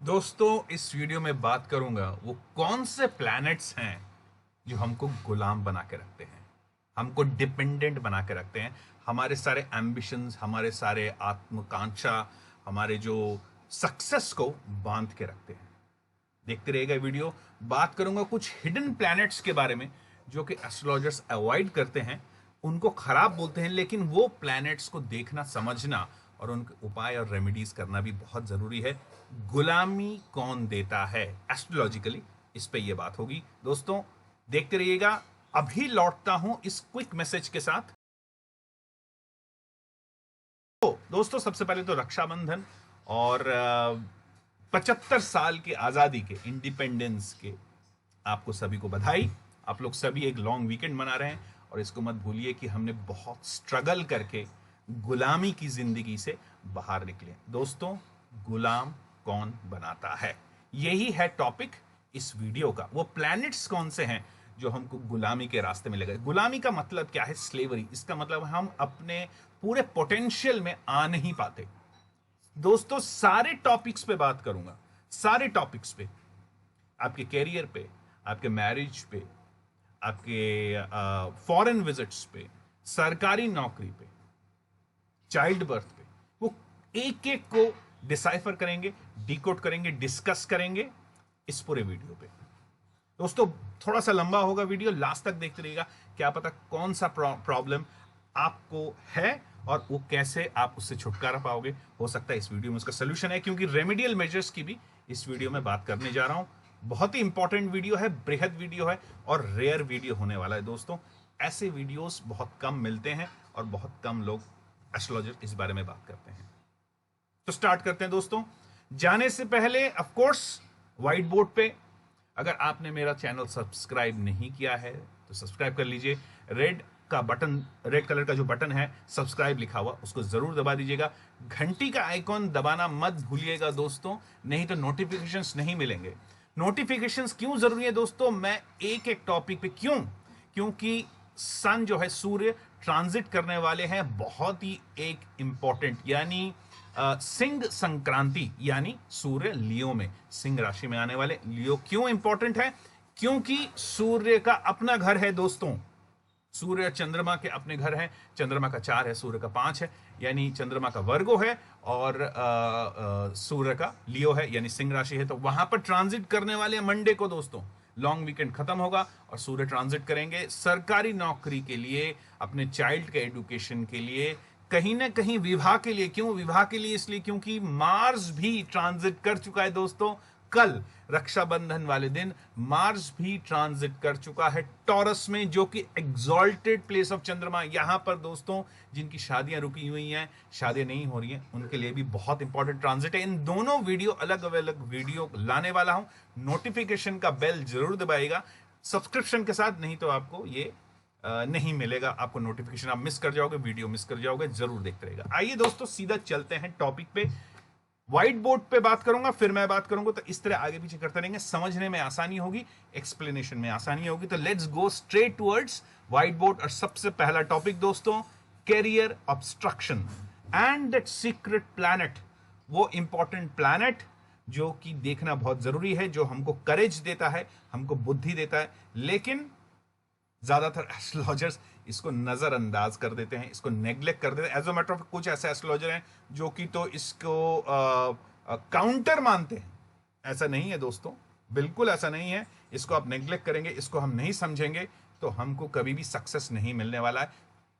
दोस्तों, इस वीडियो में बात करूंगा वो कौन से प्लैनेट्स हैं जो हमको गुलाम बना के रखते हैं, हमको डिपेंडेंट बना के रखते हैं। हमारे सारे एम्बिशंस, हमारे सारे आत्मकांक्षा, हमारे जो सक्सेस को बांध के रखते हैं। देखते रहिएगा वीडियो। बात करूंगा कुछ हिडन प्लैनेट्स के बारे में जो कि एस्ट्रोलॉजर्स अवॉइड करते हैं, उनको खराब बोलते हैं, लेकिन वो प्लैनेट्स को देखना, समझना और उनके उपाय और रेमेडीज करना भी बहुत जरूरी है। गुलामी कौन देता है एस्ट्रोलॉजिकली, इस पे ये बात होगी। दोस्तों देखते रहिएगा। अभी लौटता हूं इस क्विक मैसेज के साथ। तो दोस्तों, सबसे पहले तो रक्षाबंधन और 75 साल की आजादी के, इंडिपेंडेंस के आपको सभी को बधाई। आप लोग सभी एक लॉन्ग वीकेंड मना रहे हैं और इसको मत भूलिए कि हमने बहुत स्ट्रगल करके गुलामी की जिंदगी से बाहर निकले। दोस्तों, गुलाम कौन बनाता है, यही है टॉपिक इस वीडियो का। वो प्लैनेट्स कौन से हैं जो हमको गुलामी के रास्ते में ले गए। गुलामी का मतलब क्या है? स्लेवरी। इसका मतलब हम अपने पूरे पोटेंशियल में आ नहीं पाते। दोस्तों, सारे टॉपिक्स पे बात करूंगा, सारे टॉपिक्स पे, आपके कैरियर पे, आपके मैरिज पे, आपके फॉरेन विजिट्स पे, सरकारी नौकरी पे, चाइल्ड बर्थ पे। वो एक एक को डिसाइफर करेंगे, डिकोड करेंगे, डिस्कस करेंगे इस पूरे वीडियो पे। दोस्तों, थोड़ा सा लंबा होगा वीडियो, लास्ट तक देखते रहिएगा। क्या पता कौन सा प्रॉब्लम आपको है और वो कैसे आप उससे छुटकारा पाओगे। हो सकता है इस वीडियो में उसका सोल्यूशन है, क्योंकि रेमेडियल मेजर्स की भी इस वीडियो में बात करने जा रहा हूं। बहुत ही इंपॉर्टेंट वीडियो है, बृहद वीडियो है और रेयर वीडियो होने वाला है। दोस्तों, ऐसे वीडियोस बहुत कम मिलते हैं और बहुत कम लोग एस्ट्रोलॉजर इस बारे में बात करते हैं। तो स्टार्ट करते हैं दोस्तों। जाने से पहले ऑफ कोर्स व्हाइट बोर्ड पे, अगर आपने मेरा चैनल सब्सक्राइब नहीं किया है तो सब्सक्राइब कर लीजिए। रेड कलर का जो बटन है सब्सक्राइब लिखा हुआ, उसको जरूर दबा दीजिएगा। घंटी का आइकॉन दबाना मत भूलिएगा दोस्तों, नहीं तो नोटिफिकेशंस नहीं मिलेंगे। नोटिफिकेशंस क्यों जरूरी है दोस्तों? मैं एक एक टॉपिक पे क्योंकि सन जो है, सूर्य ट्रांजिट करने वाले हैं बहुत ही एक इंपॉर्टेंट, यानी सिंह संक्रांति, यानी सूर्य लियो में, सिंह राशि में आने वाले। लियो क्यों इंपॉर्टेंट है? क्योंकि सूर्य का अपना घर है दोस्तों। सूर्य चंद्रमा के अपने घर है। चंद्रमा का 4 है, सूर्य का 5 है, यानी चंद्रमा का वर्गो है और सूर्य का लियो है, यानी सिंह राशि है। तो वहां पर ट्रांजिट करने वाले मंडे को दोस्तों लॉन्ग वीकेंड खत्म होगा और सूर्य ट्रांजिट करेंगे सरकारी नौकरी के लिए, अपने चाइल्ड के एजुकेशन के लिए, कहीं ना कहीं विवाह के लिए। क्यों विवाह के लिए? इसलिए क्योंकि मार्स भी ट्रांजिट कर चुका है दोस्तों। कल रक्षाबंधन वाले दिन मार्स भी ट्रांजिट कर चुका है टॉरस में, जो कि एग्जॉल्टेड प्लेस ऑफ चंद्रमा। यहां पर दोस्तों जिनकी शादियां रुकी हुई हैं, शादियां नहीं हो रही हैं, उनके लिए भी बहुत इंपॉर्टेंट ट्रांजिट है। इन दोनों वीडियो, अलग अलग वीडियो लाने वाला हूं। नोटिफिकेशन का बेल जरूर दबाइएगा सब्सक्रिप्शन के साथ, नहीं तो आपको ये नहीं मिलेगा, आपको नोटिफिकेशन, आप मिस कर जाओगे, वीडियो मिस कर जाओगे। जरूर देखते रहेगा। आइए दोस्तों, सीधा चलते हैं टॉपिक पे। व्हाइट बोर्ड पे बात करूंगा, फिर मैं बात करूंगा, तो इस तरह आगे पीछे करते रहेंगे। समझने में आसानी होगी, एक्सप्लेनेशन में आसानी होगी। तो let's go straight towards white board. और सबसे पहला टॉपिक दोस्तों, career obstruction and that secret planet. वो इंपॉर्टेंट प्लैनेट जो कि देखना बहुत जरूरी है, जो हमको करेज देता है, हमको बुद्धि देता है, लेकिन ज्यादातर एस्ट्रोलॉजर्स इसको नजरअंदाज कर देते हैं, इसको नेग्लेक्ट कर देते हैं। एज अ मैटर ऑफ कुछ ऐसे एस्ट्रोलॉजर हैं जो कि तो इसको काउंटर मानते हैं। ऐसा नहीं है दोस्तों, बिल्कुल ऐसा नहीं है। इसको आप नेग्लेक्ट करेंगे, इसको हम नहीं समझेंगे, तो हमको कभी भी सक्सेस नहीं मिलने वाला है।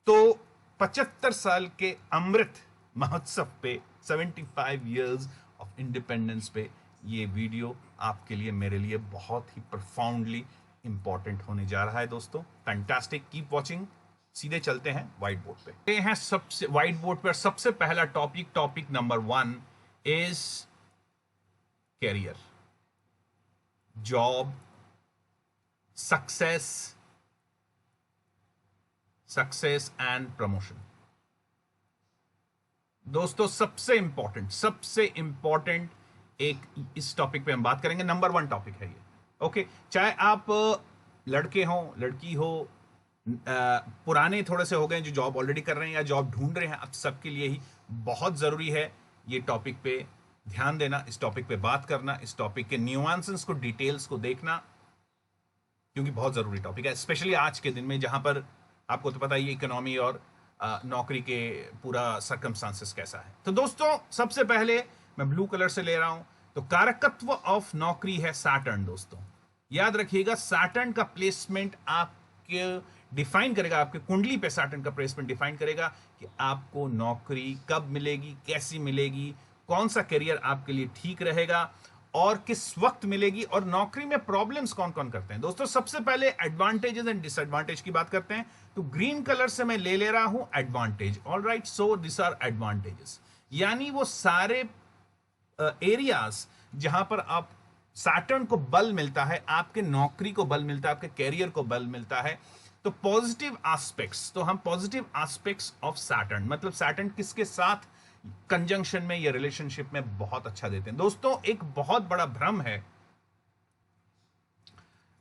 तो 75 साल के अमृत महोत्सव पे, 75 इयर्स ऑफ इंडिपेंडेंस पे, ये वीडियो आपके लिए, मेरे लिए बहुत ही प्रोफाउंडली इंपॉर्टेंट होने जा रहा है दोस्तों। Fantastic, keep watching. सीधे चलते हैं व्हाइट बोर्ड पे। ये हैं सबसे व्हाइट बोर्ड पर सबसे पहला topic number 1 is career, job, success and promotion. दोस्तों, सबसे इंपॉर्टेंट एक इस टॉपिक पे हम बात करेंगे। नंबर 1 टॉपिक है ये। ओके, चाहे आप लड़के हो, लड़की हो, पुराने थोड़े से हो गए जो जॉब ऑलरेडी कर रहे हैं या जॉब ढूंढ रहे हैं, अब सबके लिए ही बहुत जरूरी है ये टॉपिक पे ध्यान देना, इस टॉपिक पे बात करना, इस टॉपिक के न्यूआंसेस को, डिटेल्स को देखना, क्योंकि बहुत जरूरी टॉपिक है, स्पेशली आज के दिन में जहां पर आपको तो पता ही इकोनॉमी और नौकरी के पूरा सर्कमस्टांसेस कैसा है। तो दोस्तों सबसे पहले मैं ब्लू कलर से ले रहा हूं, तो कारकत्व ऑफ नौकरी है सैटर्न। दोस्तों याद रखिएगा, सैटर्न का प्लेसमेंट आपके डिफाइन करेगा, आपके कुंडली पे सैटर्न का प्लेसमेंट डिफाइन करेगा कि आपको नौकरी कब मिलेगी, कैसी मिलेगी, कौन सा करियर आपके लिए ठीक रहेगा और किस वक्त मिलेगी, और नौकरी में प्रॉब्लम्स कौन कौन करते हैं। दोस्तों सबसे पहले एडवांटेजेस एंड डिसएडवांटेज की बात करते हैं। तो ग्रीन कलर से मैं ले रहा हूं advantage. Alright, so this are advantages, यानी वो सारे एरियाज जहां पर आप सैटर्न को बल मिलता है, आपके नौकरी को बल मिलता है, आपके कैरियर को बल मिलता है। तो पॉजिटिव एस्पेक्ट्स, तो हम पॉजिटिव एस्पेक्ट्स ऑफ सैटर्न, मतलब सैटर्न किसके साथ कंजंक्शन में या रिलेशनशिप में बहुत अच्छा देते हैं। दोस्तों एक बहुत बड़ा भ्रम है,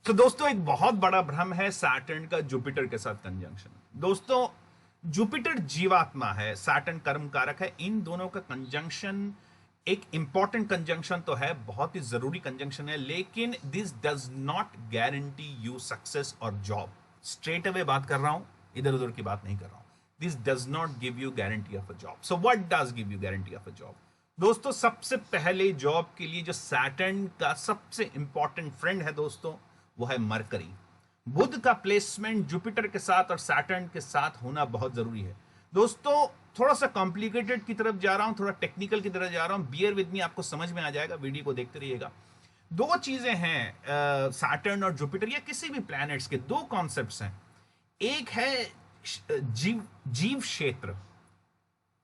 तो दोस्तों एक बहुत बड़ा भ्रम है सैटर्न का जुपिटर के साथ कंजंक्शन। दोस्तों जुपिटर जीवात्मा है, सैटर्न कर्म कारक है, इन दोनों का कंजंक्शन एक इंपॉर्टेंट कंजंक्शन तो है, बहुत ही जरूरी कंजंक्शन है, लेकिन this does not guarantee you success और जॉब। स्ट्रेट अवे बात कर रहा हूं, इधर उधर की बात नहीं कर रहा हूं। This does not give you guarantee of a job. So what does give you guarantee of a job? दोस्तों सबसे पहले जॉब के लिए जो सैटर्न का सबसे इंपॉर्टेंट फ्रेंड है दोस्तों, वो है मरकरी। बुध का प्लेसमेंट जुपिटर के साथ और सैटर्न के साथ होना बहुत जरूरी है। दोस्तों थोड़ा सा कॉम्प्लिकेटेड की तरफ जा रहा हूं, थोड़ा टेक्निकल की तरफ जा रहा हूं, बियर विद मी, आपको समझ में आ जाएगा, वीडियो को देखते रहिएगा। दो चीजें हैं सैटर्न और जुपिटर या किसी भी प्लैनेट्स के, दो कॉन्सेप्ट्स हैं। एक है जीव क्षेत्र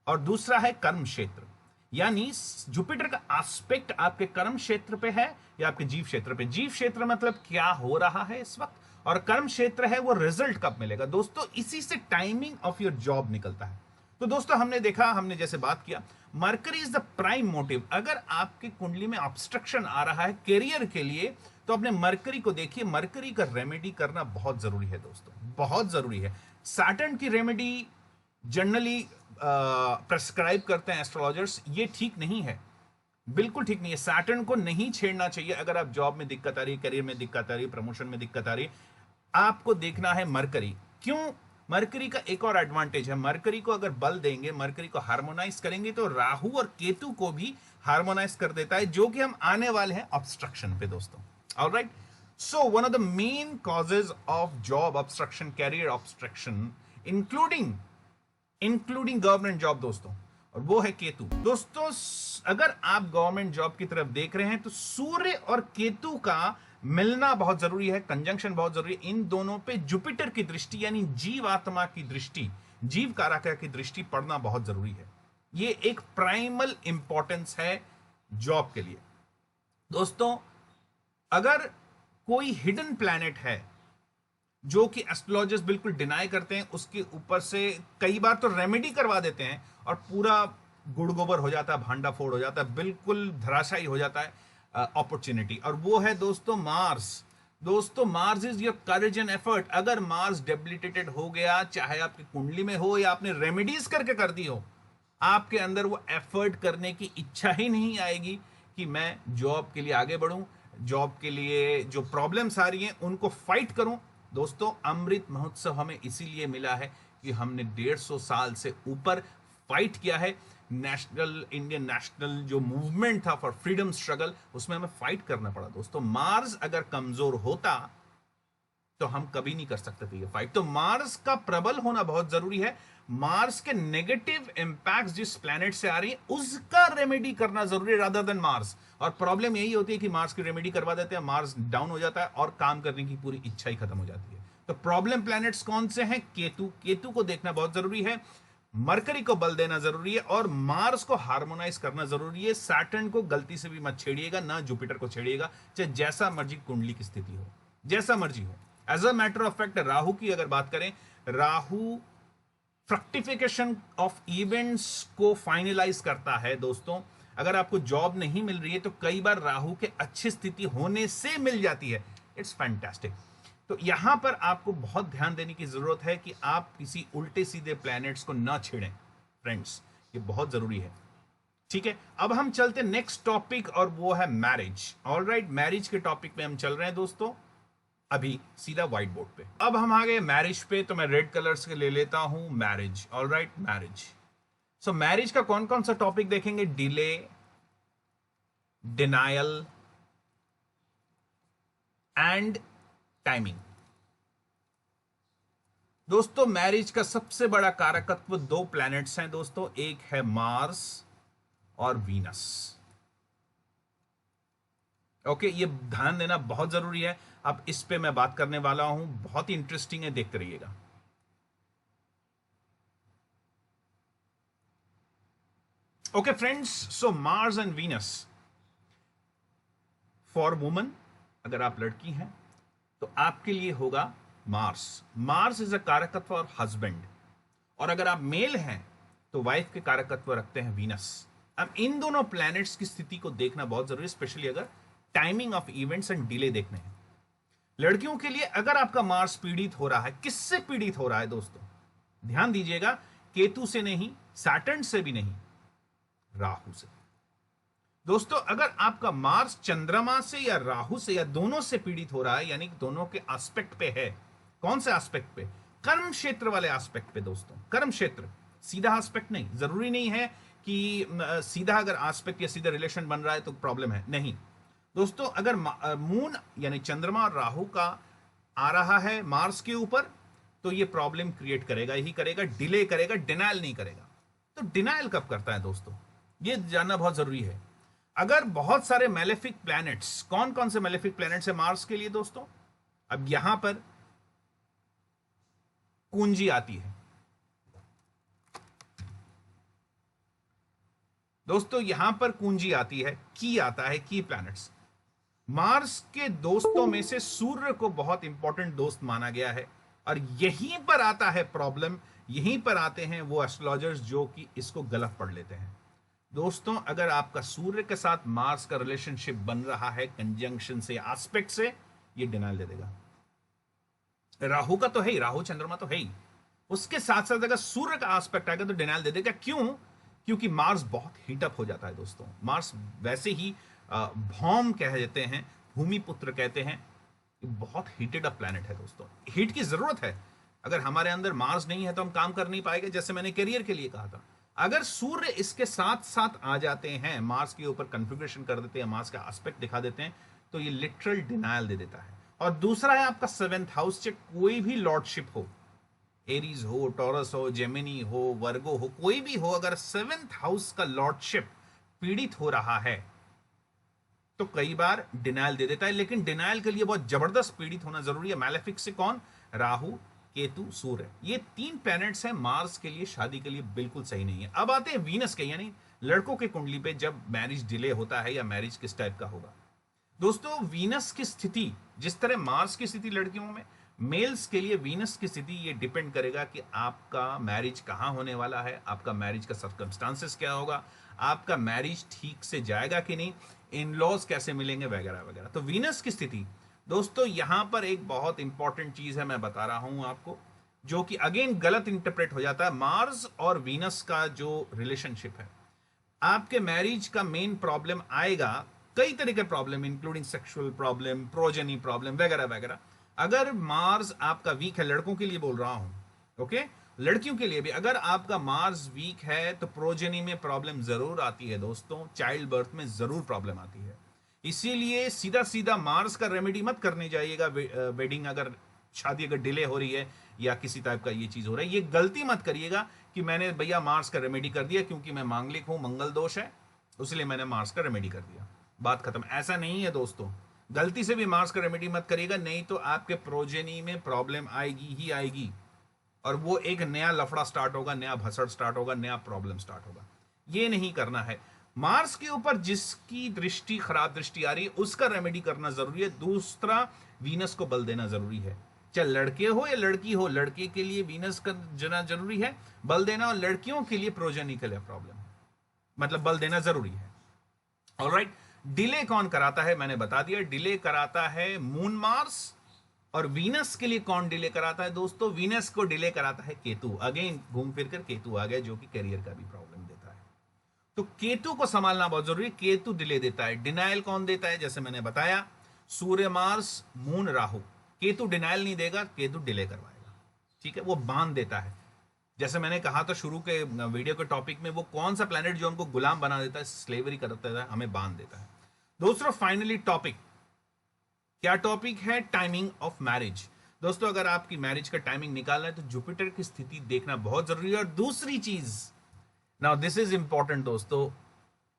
और दूसरा है कर्म क्षेत्र। यानी जुपिटर का एस्पेक्ट आपके कर्म क्षेत्र पे है या आपके जीव क्षेत्र पे। जीव क्षेत्र मतलब क्या हो रहा है इस वक्त, और कर्म क्षेत्र है वो रिजल्ट कब मिलेगा। दोस्तों इसी से टाइमिंग ऑफ योर जॉब निकलता है। तो दोस्तों हमने देखा, हमने जैसे बात किया, mercury is the prime motive. अगर आपकी कुंडली में ऑब्स्ट्रक्शन आ रहा है करियर के लिए, तो अपने मरकरी को देखिए, मरकरी का रेमेडी करना बहुत जरूरी है दोस्तों, बहुत जरूरी है। सैटर्न की रेमेडी जनरली प्रेस्क्राइब करते हैं एस्ट्रोलॉजर्स, ये ठीक नहीं है, बिल्कुल ठीक नहीं है। सैटर्न को नहीं छेड़ना चाहिए। अगर आप जॉब में दिक्कत आ रही है, करियर में दिक्कत आ रही है, प्रमोशन में दिक्कत आ रही है, आपको देखना है मरकरी। क्यों? मरकरी का एक और एडवांटेज है, मरकरी को अगर बल देंगे, मरकरी को हार्मोनाइज करेंगे, तो राहु और केतु को भी हार्मोनाइज कर देता है, जो कि हम आने वाले हैं ऑब्स्ट्रक्शन पे दोस्तों। Alright, so one of the main causes of job obstruction, career obstruction, including government job दोस्तों, और वो है केतु। दोस्तों अगर आप गवर्नमेंट जॉब की तरफ देख रहे हैं, तो सूर्य और केतु का मिलना बहुत जरूरी है, कंजंक्शन बहुत जरूरी है। इन दोनों पे जुपिटर की दृष्टि, यानी जीवात्मा की दृष्टि, जीव कारक की दृष्टि पड़ना बहुत जरूरी है। ये एक प्राइमल इंपॉर्टेंस है जॉब के लिए। दोस्तों अगर कोई हिडन प्लैनेट है जो कि एस्ट्रोलॉजर्स बिल्कुल डिनाई करते हैं, उसके ऊपर से कई बार तो रेमेडी करवा देते हैं और पूरा गुड़ गोबर हो जाता है, भांडा फोड़ हो जाता है, बिल्कुल धराशायी हो जाता है अपॉर्चुनिटी, और वो है दोस्तों मार्स। दोस्तों Mars is your courage and effort. अगर मार्स डेबिलिटेटेड हो गया, चाहे आपकी कुंडली में हो या आपने रेमेडीज करके कर दी हो, आपके अंदर वो एफर्ट करने की इच्छा ही नहीं आएगी कि मैं जॉब के लिए आगे बढ़ूं, जॉब के लिए जो प्रॉब्लम्स आ रही हैं उनको फाइट करूं। दोस्तों अमृत महोत्सव हमें इसीलिए मिला है कि हमने 150 साल से ऊपर फाइट किया है। नेशनल, इंडियन नेशनल जो मूवमेंट था फॉर फ्रीडम स्ट्रगल, उसमें हमें फाइट करना पड़ा दोस्तों। मार्स अगर कमजोर होता तो हम कभी नहीं कर सकते थे ये फाइट। तो मार्स का प्रबल होना बहुत जरूरी है। मार्स के नेगेटिव इंपैक्ट जिस प्लैनेट से आ रही है, उसका रेमेडी करना जरूरी है रादर देन मार्स। और प्रॉब्लम यही होती है कि मार्स की रेमेडी करवा देते हैं, मार्स डाउन हो जाता है और काम करने की पूरी इच्छा ही खत्म हो जाती है। तो प्रॉब्लम प्लैनेट्स कौन से हैं? केतु। केतु को देखना बहुत जरूरी है, मरकरी को बल देना जरूरी है, और मार्स को हार्मोनाइज करना जरूरी है। सैटर्न को गलती से भी मत छेड़िएगा, ना जुपिटर को छेड़िएगा, चाहे जैसा मर्जी कुंडली की स्थिति हो, जैसा मर्जी हो। As a matter of fact Rahu की अगर बात करें, राहु फ्रक्टिफिकेशन ऑफ इवेंट्स को फाइनलाइज करता है दोस्तों। अगर आपको जॉब नहीं मिल रही है तो कई बार राहु के अच्छी स्थिति होने से मिल जाती है। It's fantastic. तो यहां पर आपको बहुत ध्यान देने की जरूरत है कि आप किसी उल्टे सीधे प्लैनेट्स को ना छेड़ें फ्रेंड्स, ये बहुत जरूरी है। ठीक है, अब हम चलते नेक्स्ट टॉपिक और वो है मैरिज। ऑलराइट, मैरिज के टॉपिक पे हम चल रहे हैं दोस्तों, अभी सीधा व्हाइट बोर्ड पे। अब हम आ गए मैरिज पे, तो मैं रेड कलर्स के ले लेता हूं मैरिज। Alright, marriage. सो मैरिज का कौन कौन सा टॉपिक देखेंगे? Delay, denial and timing. दोस्तों मैरिज का सबसे बड़ा कारकत्व दो प्लैनेट्स हैं दोस्तों, एक है मार्स और वीनस। ओके, ये ध्यान देना बहुत जरूरी है। अब इस पे मैं बात करने वाला हूं, बहुत ही इंटरेस्टिंग है, देखते रहिएगा। Okay friends, so Mars and Venus for woman, अगर आप लड़की हैं तो आपके लिए होगा मार्स। मार्स इज अ कारकत्व और हस्बैंड, और अगर आप मेल हैं तो वाइफ के कारकत्व रखते हैं वीनस। अब इन दोनों प्लैनेट्स की स्थिति को देखना बहुत जरूरी है, स्पेशली अगर timing of events and delay देखने हैं। लड़कियों के लिए अगर आपका मार्स पीड़ित हो रहा है, किससे पीड़ित हो रहा है दोस्तों? ध्यान दीजिएगा, केतु से नहीं, सैटर्न से भी नहीं, राहु से। दोस्तों अगर आपका मार्स चंद्रमा से या राहु से या दोनों से पीड़ित हो रहा है, यानी दोनों के एस्पेक्ट पे है, कौन से एस्पेक्ट पे? कर्म क्षेत्र वाले एस्पेक्ट पे दोस्तों। कर्म क्षेत्र, सीधा एस्पेक्ट नहीं, जरूरी नहीं है कि सीधा अगर एस्पेक्ट या सीधा रिलेशन बन रहा है तो प्रॉब्लम है, नहीं दोस्तों। अगर मून यानी चंद्रमा और राहु का आ रहा है मार्स के ऊपर, तो ये प्रॉब्लम क्रिएट करेगा ही करेगा, डिले करेगा, डिनायल नहीं करेगा। तो डिनायल कब करता है दोस्तों, ये जानना बहुत जरूरी है। अगर बहुत सारे मैलेफिक प्लैनेट्स, कौन कौन से मैलेफिक प्लैनेट्स है मार्स के लिए दोस्तों? अब यहां पर कुंजी आती है दोस्तों, यहां पर कुंजी आती है, की आता है, की प्लैनेट्स। मार्स के दोस्तों में से सूर्य को बहुत इंपॉर्टेंट दोस्त माना गया है, और यहीं पर आता है प्रॉब्लम, यहीं पर आते हैं वो एस्ट्रोलॉजर्स जो कि इसको गलत पढ़ लेते हैं। दोस्तों अगर आपका सूर्य के साथ मार्स का रिलेशनशिप बन रहा है कंजंक्शन से, एस्पेक्ट से, ये डिनाइल दे देगा। राहु का तो है ही, राहु चंद्रमा तो है ही, उसके साथ साथ अगर सूर्य का एस्पेक्ट आएगा तो डिनाइल दे देगा। क्यों? क्योंकि मार्स बहुत हीटअप हो जाता है दोस्तों। मार्स वैसे ही भौम कह देते हैं, भूमिपुत्र कहते हैं, बहुत हीटेड अप प्लैनेट है दोस्तों। हीट की जरूरत है, अगर हमारे अंदर मार्स नहीं है तो हम काम कर नहीं पाएंगे, जैसे मैंने करियर के लिए कहा था। अगर सूर्य इसके साथ साथ आ जाते हैं, मार्स के ऊपर कन्फिग्रेशन कर देते हैं, मार्स का एस्पेक्ट दिखा देते हैं, तो ये लिटरल डिनायल दे देता है। और दूसरा है आपका 7th हाउस, चाहे कोई भी लॉर्डशिप हो, एरीज हो, टॉरस हो, जेमिनी हो, वर्गो हो, कोई भी हो, अगर 7th हाउस का लॉर्डशिप पीड़ित हो रहा है तो कई बार डिनायल दे देता है। लेकिन डिनायल के लिए बहुत जबरदस्त पीड़ित होना जरूरी है। मैलेफिक से कौन? राहु, केतु, सूर्य, ये 3 प्लैनेट्स हैं मार्स के लिए, शादी के लिए बिल्कुल सही नहीं है। अब आते हैं वीनस के, यानी लड़कों के कुंडली पे जब मैरिज डिले होता है या मैरिज किस टाइप का होगा। दोस्तों वीनस की स्थिति, जिस तरह मार्स की स्थिति लड़कियों में, मेल्स के लिए वीनस की स्थिति ये डिपेंड करेगा कि आपका मैरिज कहां होने वाला है, आपका मैरिज का सर्कमस्टांसेस क्या होगा, आपका मैरिज ठीक से जाएगा कि नहीं, इन लॉज कैसे मिलेंगे, वगैरह वगैरह। तो वीनस की स्थिति दोस्तों, यहां पर एक बहुत इंपॉर्टेंट चीज है, मैं बता रहा हूं आपको, जो कि अगेन गलत इंटरप्रेट हो जाता है। मार्स और वीनस का जो रिलेशनशिप है, आपके मैरिज का मेन प्रॉब्लम आएगा, कई तरह के problem including sexual problem, progeny problem, वगैरह वगैरह। अगर मार्स आपका वीक है, लड़कों के लिए बोल रहा हूं, ओके, लड़कियों के लिए भी अगर आपका मार्स वीक है तो प्रोजेनी में प्रॉब्लम जरूर आती है दोस्तों, चाइल्ड बर्थ में जरूर प्रॉब्लम आती है। इसीलिए सीधा सीधा मार्स का रेमेडी मत करने जाइएगा वेडिंग, अगर शादी अगर डिले हो रही है या किसी टाइप का ये चीज हो रहा है, ये गलती मत करिएगा कि मैंने भैया मार्स का रेमेडी कर दिया क्योंकि मैं मांगलिक हूं, मंगल दोष है, इसलिए मैंने मार्स का रेमेडी कर दिया, बात खत्म। ऐसा नहीं है दोस्तों, गलती से भी मार्स का रेमेडी मत करिएगा, नहीं तो आपके प्रोजेनी में प्रॉब्लम आएगी ही आएगी, और वो एक नया लफड़ा स्टार्ट होगा, नया भसड़ स्टार्ट होगा, नया प्रॉब्लम स्टार्ट होगा। ये नहीं करना है। मार्स के ऊपर जिसकी दृष्टि, खराब दृष्टि आ रही है, उसका रेमेडी करना जरूरी है। दूसरा, वीनस को बल देना जरूरी है, चाहे लड़के हो या लड़की हो। लड़के के लिए वीनस का जना जरूरी है, बल देना, और लड़कियों के लिए प्रोजेनी के लिए प्रॉब्लम, मतलब बल देना जरूरी है। ऑलराइट, डिले कौन कराता है मैंने बता दिया, डिले कराता है मून मार्स। और वीनस के लिए कौन डिले कराता है दोस्तों? वीनस को डिले कराता है केतु। अगेन घूम फिर कर केतु आ गया, जो कि करियर का भी प्रॉब्लम देता है। तो केतु को संभालना बहुत जरूरी है। केतु डिले देता है। डिनाइल कौन देता है? जैसे मैंने बताया, Surya, Mars, moon, Rahu. Ketu denial नहीं देगा, केतु डिले करवाएगा, ठीक है, वो बांध देता है। जैसे मैंने कहा था शुरू के वीडियो के टॉपिक में, वो कौन सा प्लेनेट जो हमको गुलाम बना देता है, स्लेवरी करता है, हमें बांध देता है। दोस्तों फाइनली टॉपिक, क्या टॉपिक है? Timing of marriage. दोस्तों अगर आपकी मैरिज का टाइमिंग निकालना है तो जुपिटर की स्थिति देखना बहुत जरूरी है। और दूसरी चीज, नाउ दिस इज इंपॉर्टेंट दोस्तों,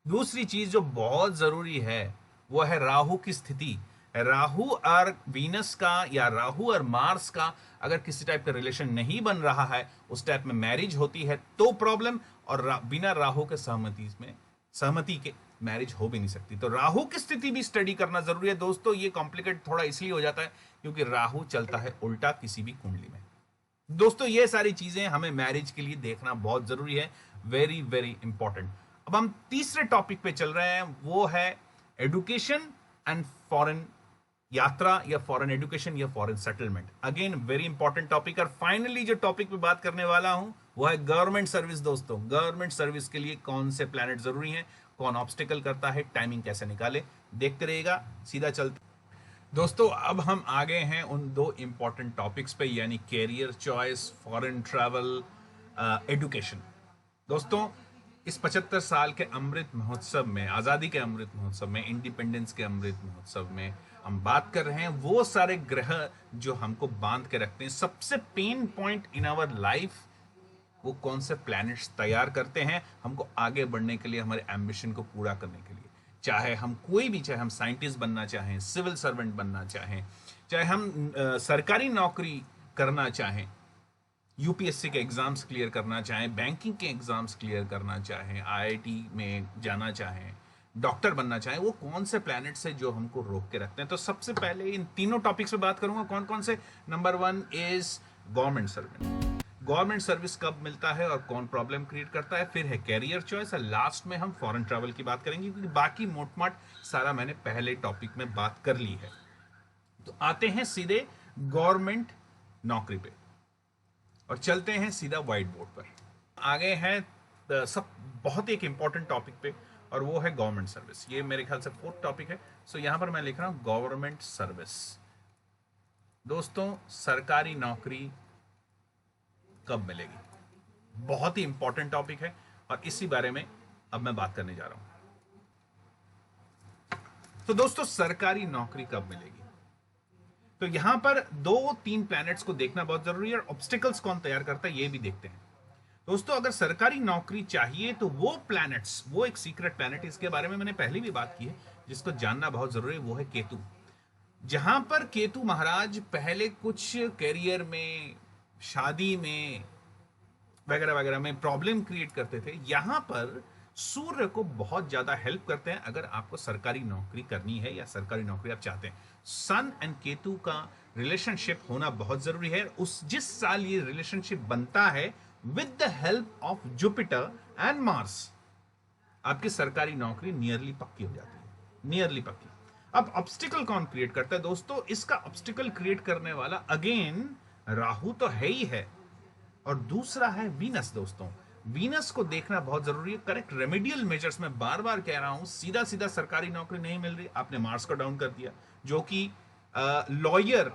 दूसरी चीज जो बहुत जरूरी है वो है राहु की स्थिति। राहु और वीनस का या राहु और मार्स का अगर किसी टाइप का रिलेशन नहीं बन रहा है, उस टाइप में मैरिज होती है तो प्रॉब्लम, और बिना राहु के सहमति के मैरिज हो भी नहीं सकती। तो राहु की स्थिति भी स्टडी करना जरूरी है दोस्तों। ये कॉम्प्लिकेट थोड़ा इसलिए हो जाता है क्योंकि राहु चलता है उल्टा किसी भी कुंडली में। दोस्तों ये सारी चीजें हमें मैरिज के लिए देखना बहुत जरूरी है, वेरी वेरी इंपॉर्टेंट। अब हम तीसरे टॉपिक पे चल रहे हैं, वो है एडुकेशन एंड फॉरेन यात्रा या फॉरेन एडुकेशन या foreign settlement. Again very important topic. और फाइनली जो टॉपिक पे बात करने वाला हूं वो है गवर्नमेंट सर्विस। दोस्तों गवर्नमेंट सर्विस के लिए कौन से प्लैनेट जरूरी हैं, कौन ऑब्स्टिकल करता है, टाइमिंग कैसे निकाले, देखते रहिएगा। सीधा चलते दोस्तों, अब हम आगे हैं उन दो इंपॉर्टेंट टॉपिक्स पे, यानी career choice, foreign travel, education. दोस्तों इस 75 साल के अमृत महोत्सव में, आज़ादी के अमृत महोत्सव में, इंडिपेंडेंस के अमृत महोत्सव में हम बात कर रहे हैं वो सारे ग्रह जो हमको बांध के रखते हैं। सबसे pain point in our life वो कौन से प्लैनेट्स तैयार करते हैं हमको आगे बढ़ने के लिए, हमारे एम्बिशन को पूरा करने के लिए। चाहे हम कोई भी, चाहे हम साइंटिस्ट बनना चाहें, सिविल सर्वेंट बनना चाहें, चाहे हम सरकारी नौकरी करना चाहें, यूपीएससी के एग्जाम्स क्लियर करना चाहें, बैंकिंग के एग्जाम्स क्लियर करना चाहें, आईआईटी में जाना चाहें, डॉक्टर बनना चाहें, वो कौन से प्लैनेट से जो हमको रोक के रखते हैं। तो सबसे पहले इन तीनों टॉपिक्स पे बात करूंगा। कौन कौन से? Number 1 is government service. Government service कब मिलता है और कौन प्रॉब्लम क्रिएट करता है। फिर है कैरियर चॉइस, और लास्ट में हम फॉरेन ट्रैवल की बात करेंगे, क्योंकि बाकी मोटमाट सारा मैंने पहले टॉपिक में बात कर ली है। तो आते हैं सीधे गवर्नमेंट नौकरी पे और चलते हैं सीधा व्हाइट बोर्ड पर। आगे हैं सब बहुत एक इंपॉर्टेंट टॉपिक पे, और वो है गवर्नमेंट सर्विस। ये मेरे ख्याल से 4th टॉपिक है। सो यहां पर मैं लिख रहा हूं गवर्नमेंट सर्विस। दोस्तों सरकारी नौकरी कब मिलेगी, बहुत ही इंपॉर्टेंट टॉपिक है, और इसी बारे में अब मैं बात करने जा रहा हूं। तो दोस्तों सरकारी नौकरी कब मिलेगी, तो यहां पर 2-3 प्लैनेट्स को देखना बहुत जरूरी है। और ऑब्स्टिकल्स कौन तैयार करता है ये भी देखते हैं। दोस्तों अगर सरकारी नौकरी चाहिए तो वो प्लैनेट्स, वो एक सीक्रेट प्लैनेट, इसके बारे में मैंने पहले भी बात की है, जिसको जानना बहुत जरूरी है, वो है केतु। जहां पर केतु महाराज पहले कुछ कैरियर में, शादी में वगैरह वगैरह में प्रॉब्लम क्रिएट करते थे, यहां पर सूर्य को बहुत ज्यादा हेल्प करते हैं अगर आपको सरकारी नौकरी करनी है या सरकारी नौकरी आप चाहते हैं। सन एंड केतु का रिलेशनशिप होना बहुत जरूरी है। उस जिस साल ये रिलेशनशिप बनता है with the help of Jupiter and Mars, आपकी सरकारी नौकरी नियरली पक्की हो जाती है, नियरली पक्की। अब ऑब्स्टिकल कौन क्रिएट करता है दोस्तों, इसका ऑब्स्टिकल क्रिएट करने वाला अगेन राहु तो है ही है, और दूसरा है वीनस। दोस्तों वीनस को देखना बहुत जरूरी है। करेक्ट रेमेडियल मेजर्स में बार बार कह रहा हूं, सीधा सीधा सरकारी नौकरी नहीं मिल रही, आपने मार्स को डाउन कर दिया, जो कि लॉयर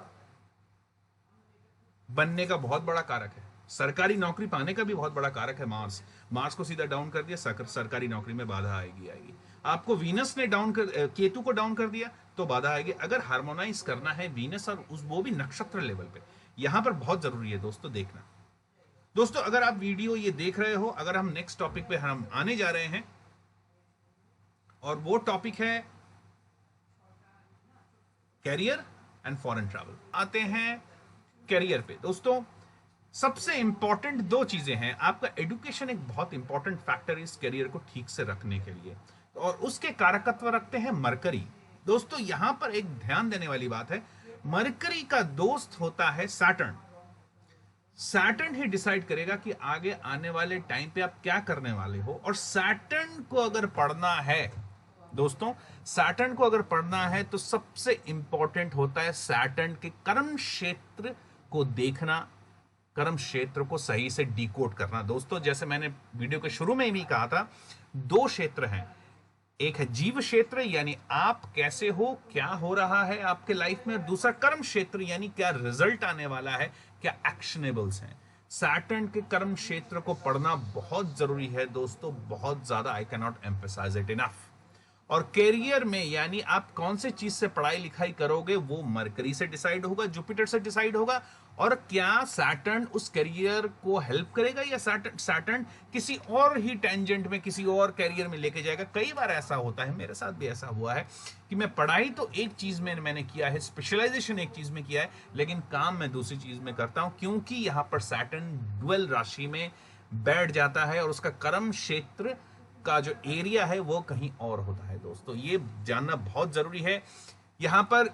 बनने का बहुत बड़ा कारक है, सरकारी नौकरी पाने का भी बहुत बड़ा कारक है। मार्स को सीधा डाउन कर दिया, सरकारी नौकरी में बाधा आएगी। आपको वीनस ने डाउन कर, केतु को डाउन कर दिया तो बाधा आएगी। अगर हार्मोनाइज करना है वीनस और वो भी नक्षत्र लेवल पे, यहां पर बहुत जरूरी है दोस्तों देखना। दोस्तों अगर आप वीडियो ये देख रहे हो, अगर हम नेक्स्ट टॉपिक पे हम आने जा रहे हैं, और वो टॉपिक है कैरियर एंड फॉरेन ट्रैवल। आते हैं कैरियर पे। दोस्तों सबसे इंपॉर्टेंट 2 चीजें हैं। आपका एडुकेशन एक बहुत इंपॉर्टेंट फैक्टर है इस कैरियर को ठीक से रखने के लिए, और उसके कारकत्व रखते हैं मरकरी। दोस्तों यहां पर एक ध्यान देने वाली बात है, मरकरी का दोस्त होता है सैटर्न। सैटर्न ही डिसाइड करेगा कि आगे आने वाले टाइम पे आप क्या करने वाले हो। और सैटर्न को अगर पढ़ना है दोस्तों, सैटर्न को अगर पढ़ना है तो सबसे इंपॉर्टेंट होता है सैटर्न के कर्म क्षेत्र को देखना, कर्म क्षेत्र को सही से डिकोड करना। दोस्तों जैसे मैंने वीडियो के शुरू में भी कहा था, दो क्षेत्र हैं, एक है जीव क्षेत्र यानी आप कैसे हो, क्या हो रहा है आपके लाइफ में, और दूसरा कर्म क्षेत्र यानी क्या रिजल्ट आने वाला है, क्या एक्शनेबल्स हैं। सैटर्न के कर्म क्षेत्र को पढ़ना बहुत जरूरी है दोस्तों, बहुत ज्यादा, I can not emphasise it enough. और कैरियर में यानी आप कौन से चीज से पढ़ाई लिखाई करोगे वो मरकरी से डिसाइड होगा, जुपिटर से डिसाइड होगा। और क्या सैटर्न उस करियर को हेल्प करेगा या सैटर्न किसी और ही टेंजेंट में किसी और करियर में लेके जाएगा। कई बार ऐसा होता है, मेरे साथ भी ऐसा हुआ है कि मैं पढ़ाई तो एक चीज में मैंने किया है, स्पेशलाइजेशन एक चीज में किया है, लेकिन काम मैं दूसरी चीज में करता हूं, क्योंकि यहां पर सैटर्न ड्वेल राशि में बैठ जाता है और उसका कर्म क्षेत्र का जो एरिया है वो कहीं और होता है। दोस्तों ये जानना बहुत जरूरी है। यहां पर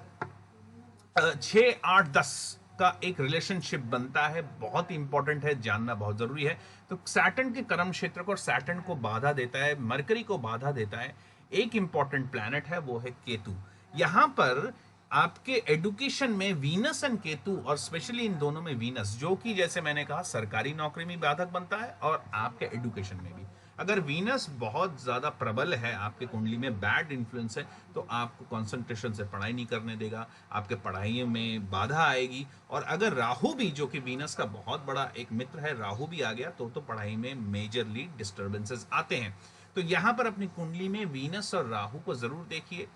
6, 8, 10 का एक रिलेशनशिप बनता है, बहुत इंपॉर्टेंट है, जानना बहुत जरूरी है। तो सैटर्न के कर्म क्षेत्र को, और सैटर्न को बाधा देता है, मरकरी को बाधा देता है एक इंपॉर्टेंट प्लैनेट है, वो है केतु। यहां पर आपके एडुकेशन में वीनस एंड केतु, और स्पेशली इन दोनों में वीनस, जो कि जैसे मैंने कहा सरकारी नौकरी में बाधक बनता है और आपके एडुकेशन में भी। अगर वीनस बहुत ज्यादा प्रबल है आपके कुंडली में, बैड इन्फ्लुएंस है, तो आपको कंसंट्रेशन से पढ़ाई नहीं करने देगा, आपके पढ़ाई में बाधा आएगी। और अगर राहु भी, जो कि वीनस का बहुत बड़ा एक मित्र है, राहु भी आ गया तो पढ़ाई में मेजरली डिस्टर्बेंसेस आते हैं। तो यहां पर अपनी कुंडली में वीनस और राहु को जरूर देखिए।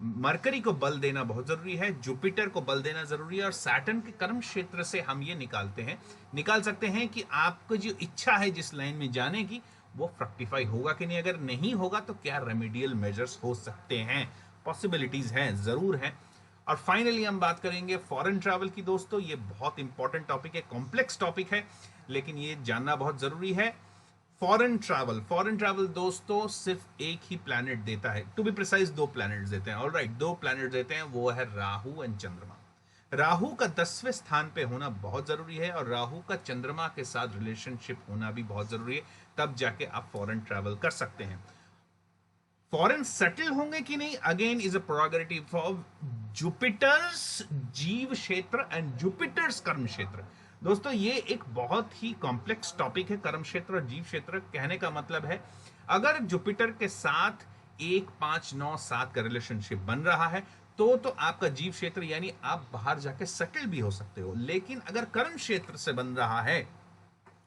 मरकरी को बल देना बहुत जरूरी है, जुपिटर को बल देना जरूरी है। और सैटर्न के कर्म क्षेत्र से हम ये निकाल सकते हैं कि आपको जो इच्छा है जिस लाइन में जाने की, वो फ्रक्टिफाई होगा कि नहीं। अगर नहीं होगा तो क्या रेमेडियल मेजर्स हो सकते हैं, पॉसिबिलिटीज हैं, जरूर हैं। और फाइनली हम बात करेंगे फॉरेन ट्रैवल की। दोस्तों ये बहुत इंपॉर्टेंट टॉपिक है, कॉम्प्लेक्स टॉपिक है, लेकिन ये जानना बहुत जरूरी है। फॉरेन ट्रैवल दोस्तों सिर्फ एक ही प्लैनेट देता है, टू बी प्रिसाइज 2 प्लैनेट्स देते हैं। ऑलराइट, 2 प्लैनेट देते हैं, वो है राहु एंड चंद्रमा। राहु का 10वें स्थान पे होना बहुत जरूरी है, और राहु का चंद्रमा के साथ रिलेशनशिप होना भी बहुत जरूरी है, तब जाके आप फॉरेन ट्रैवल कर सकते हैं। फॉरेन सेटल होंगे कि नहीं, again is a prerogative of Jupiter's जीव क्षेत्र एंड जुपिटर्स कर्म क्षेत्र। दोस्तों ये एक बहुत ही कॉम्प्लेक्स टॉपिक है, कर्म क्षेत्र और जीव क्षेत्र। कहने का मतलब है अगर जुपिटर के साथ 1, 5, 9, 7 का रिलेशनशिप बन रहा है तो आपका जीव क्षेत्र यानी आप बाहर जाके सेटल भी हो सकते हो। लेकिन अगर कर्म क्षेत्र से बन रहा है,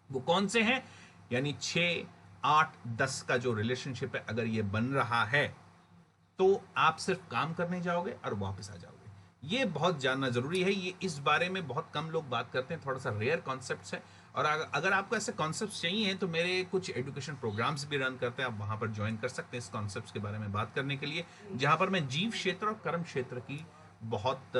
वो कौन से हैं, यानी 6, 8, 10 का जो रिलेशनशिप है, अगर ये बन रहा है तो आप सिर्फ काम करने जाओगे और वापस आ जाओगे। ये बहुत जानना जरूरी है, ये इस बारे में बहुत कम लोग बात करते हैं, थोड़ा सा रेयर कॉन्सेप्ट्स है। और अगर आपको ऐसे कॉन्सेप्ट्स चाहिए तो मेरे कुछ एजुकेशन प्रोग्राम्स भी रन करते हैं, आप वहां पर ज्वाइन कर सकते हैं इस कॉन्सेप्ट्स के बारे में बात करने के लिए, जहां पर मैं जीव क्षेत्र और कर्म क्षेत्र की बहुत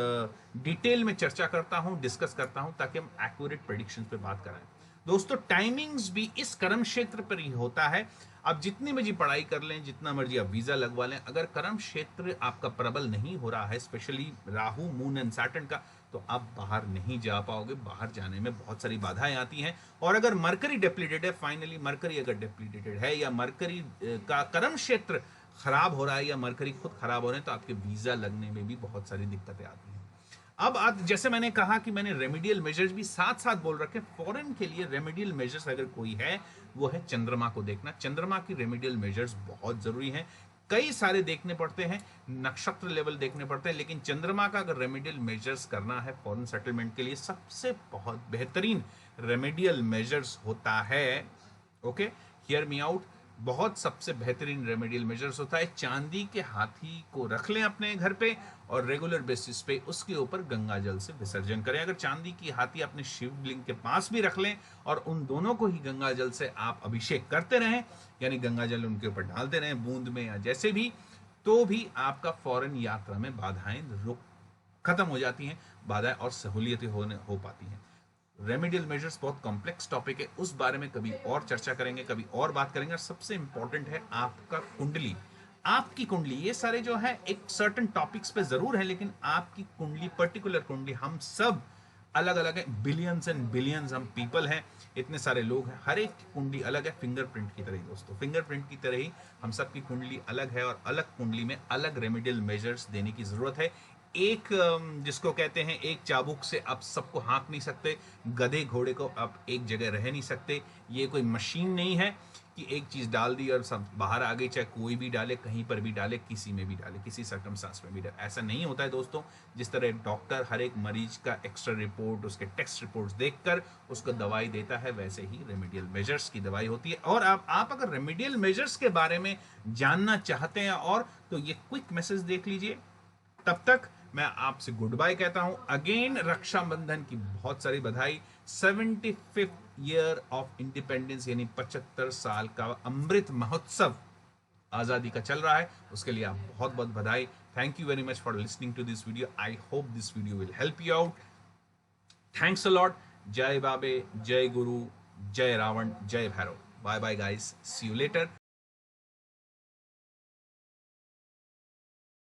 डिटेल में चर्चा करता हूं, डिस्कस करता हूं, ताकि हम एक्यूरेट प्रेडिक्शंस पे बात कराएं। दोस्तों टाइमिंग्स भी इस कर्म क्षेत्र पर ही होता है। आप जितनी मर्जी पढ़ाई कर लें, जितना मर्जी आप वीजा लगवा लें, अगर कर्म क्षेत्र आपका प्रबल नहीं हो रहा है, specially Rahu, moon and Saturn का, तो आप बाहर नहीं जा पाओगे। बाहर जाने में बहुत सारी बाधाएं आती हैं। और अगर मरकरी डिप्लीटेड है, फाइनली मरकरी अगर डिप्लीटेड है या मरकरी का कर्म क्षेत्र खराब हो रहा है या मरकरी खुद खराब हो रहे हैं, तो आपके वीजा लगने में भी बहुत सारी दिक्कतें आती हैं। अब जैसे मैंने कहा कि मैंने रेमेडियल मेजर्स भी साथ साथ बोल रखे। फॉरेन के लिए रेमेडियल मेजर्स अगर कोई है, वो है चंद्रमा को देखना। चंद्रमा की रेमेडियल मेजर्स बहुत जरूरी हैं, कई सारे देखने पड़ते हैं, नक्षत्र लेवल देखने पड़ते हैं, लेकिन चंद्रमा का अगर रेमेडियल मेजर्स करना है फॉरेन सेटलमेंट के लिए, सबसे बहुत बेहतरीन रेमेडियल मेजर्स होता है, ओके हियर मी आउट, बहुत सबसे बेहतरीन रेमेडियल मेजर्स होता है, चांदी के हाथी को रख लें अपने घर पे और रेगुलर बेसिस पे उसके ऊपर गंगा जल से विसर्जन करें। अगर चांदी की हाथी अपने शिवलिंग के पास भी रख लें और उन दोनों को ही गंगा जल से आप अभिषेक करते रहें, यानी गंगा जल उनके ऊपर डालते रहें बूंद में या जैसे भी, तो भी आपका फॉरेन यात्रा में बाधाएं खत्म हो जाती हैं, बाधाएं और सहूलियतें हो पाती हैं। रेमेडियल मेजर्स बहुत कॉम्प्लेक्स टॉपिक है, उस बारे में कभी और चर्चा करेंगे, कभी और बात करेंगे। और सबसे इंपॉर्टेंट है आपका कुंडली, आपकी कुंडली। ये सारे जो है एक सर्टेन टॉपिक्स पे जरूर है, लेकिन आपकी कुंडली, पर्टिकुलर कुंडली, हम सब अलग अलग है, बिलियंस एंड बिलियंस हम पीपल हैं, इतने सारे लोग हैं, हर एक की कुंडली अलग है, फिंगरप्रिंट की तरह ही दोस्तों, फिंगरप्रिंट की तरह ही हम सबकी कुंडली अलग है और अलग कुंडली में अलग रेमेडियल मेजर्स देने की जरूरत है। एक जिसको कहते हैं एक चाबुक से आप सबको हाँक नहीं सकते, गधे घोड़े को आप एक जगह रह नहीं सकते, ये कोई मशीन नहीं है कि एक चीज डाल दी और सब बाहर आ गई, चाहे कोई भी डाले, कहीं पर भी डाले, किसी में भी डाले, किसी सर्कमस्टांस में भी डाले, ऐसा नहीं होता है दोस्तों। जिस तरह एक डॉक्टर हर एक मरीज का एक्स्ट्रा रिपोर्ट, उसके टेस्ट रिपोर्ट्स देखकर उसको दवाई देता है, वैसे ही रेमेडियल मेजर्स की दवाई होती है। और आप अगर रेमेडियल मेजर्स के बारे में जानना चाहते हैं और तो ये क्विक मैसेज देख लीजिए। तब तक मैं आपसे गुड बाय कहता हूं। अगेन रक्षाबंधन की बहुत सारी बधाई। 75th ईयर ऑफ इंडिपेंडेंस यानी 75 साल का अमृत महोत्सव आजादी का चल रहा है, उसके लिए आप बहुत बहुत बधाई। Thank you very much for listening to this video. I hope this video will help you out. Thanks a lot. जय बाबे, जय गुरु, जय रावण, जय Bhairav. Bye bye guys, see you letter.